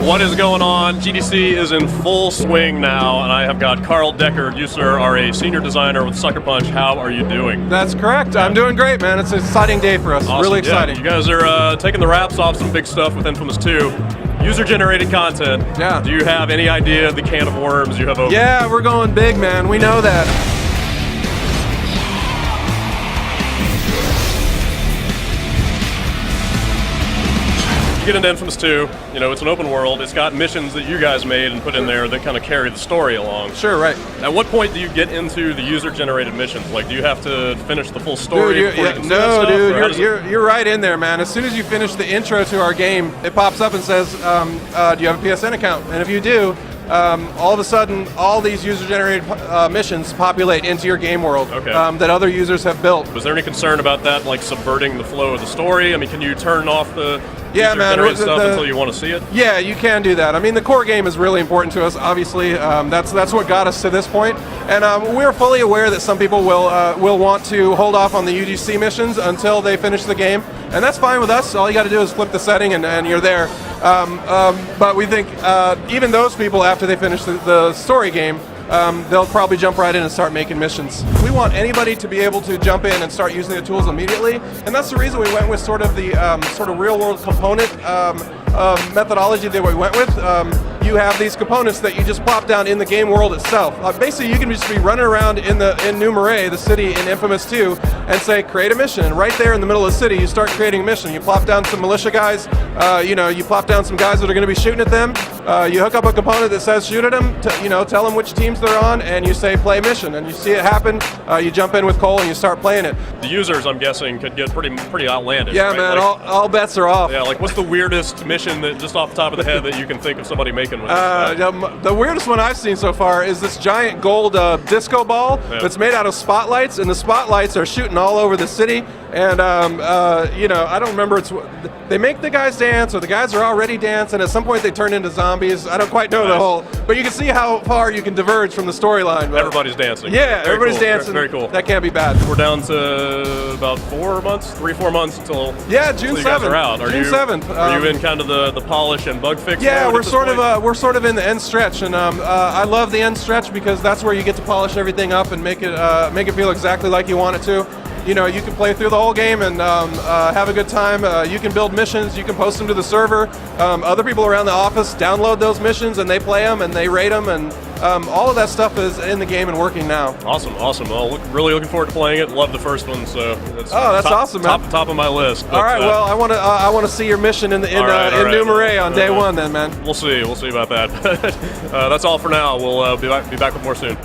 What is going on? GDC is in full swing now, and I have got Carl Decker. You, sir, are a senior designer with Sucker Punch. How are you doing? That's correct. I'm doing great, man. It's an exciting day for us. Awesome. Really exciting. Yeah, you guys are taking the wraps off some big stuff with inFamous 2. User-generated content. Yeah. Do you have any idea of the can of worms you have opened? Yeah, we're going big, man. We know that. You get into inFamous 2, you know, it's an open world, it's got missions that you guys made and put in there that kind of carry the story along. Sure, right. At what point do you get into the user-generated missions? Like, do you have to finish the full story before you can see that stuff? You're right in there, man. As soon as you finish the intro to our game, it pops up and says, do you have a PSN account? And if you do, all of a sudden, all these user-generated missions populate into your game world that other users have built. Was there any concern about that, like subverting the flow of the story? I mean, can you turn off the user-generated stuff until you want to see it? Yeah, you can do that. I mean, the core game is really important to us, obviously. That's what got us to this point. And we're fully aware that some people will want to hold off on the UGC missions until they finish the game. And that's fine with us. All you got to do is flip the setting and you're there. But we think even those people, after they finish the story game, they'll probably jump right in and start making missions. We want anybody to be able to jump in and start using the tools immediately, and that's the reason we went with sort of the real-world component methodology that we went with. You have these components that you just plop down in the game world itself. Basically, you can just be running around in New Marais, the city in inFamous 2, and say, create a mission. And right there in the middle of the city, you start creating a mission. You plop down some militia guys, you plop down some guys that are going to be shooting at them. You hook up a component that says shoot at them, tell them which teams they're on, and you say play mission. And you see it happen, you jump in with Cole and you start playing it. The users, I'm guessing, could get pretty outlandish. Yeah, right? man, like, all bets are off. Yeah, like what's the weirdest mission that just off the top of the head that you can think of somebody making with this? The weirdest one I've seen so far is this giant gold disco ball that's made out of spotlights, and the spotlights are shooting all over the city. And I don't remember. They make the guys dance, or the guys are already dancing. At some point, they turn into zombies. I don't quite know the whole, but you can see how far you can diverge from the storyline. Everybody's dancing. Yeah, everybody's cool. dancing. Very cool. That can't be bad. We're down to about 4 months, 3-4 months until June 7th. Are out. June 7th. Are you in kind of the polish and bug fix? Yeah, mode we're sort of in the end stretch, and I love the end stretch because that's where you get to polish everything up and make it feel exactly like you want it to. You can play through the whole game and have a good time. You can build missions, you can post them to the server. Other people around the office download those missions and they play them and they rate them, and all of that stuff is in the game and working now. Awesome. Well, really looking forward to playing it. Love the first one, so that's awesome, man. Top of my list. But, all right, well, I want to see your mission in New Marais on day one, then, man. We'll see about that. That's all for now. We'll be back with more soon.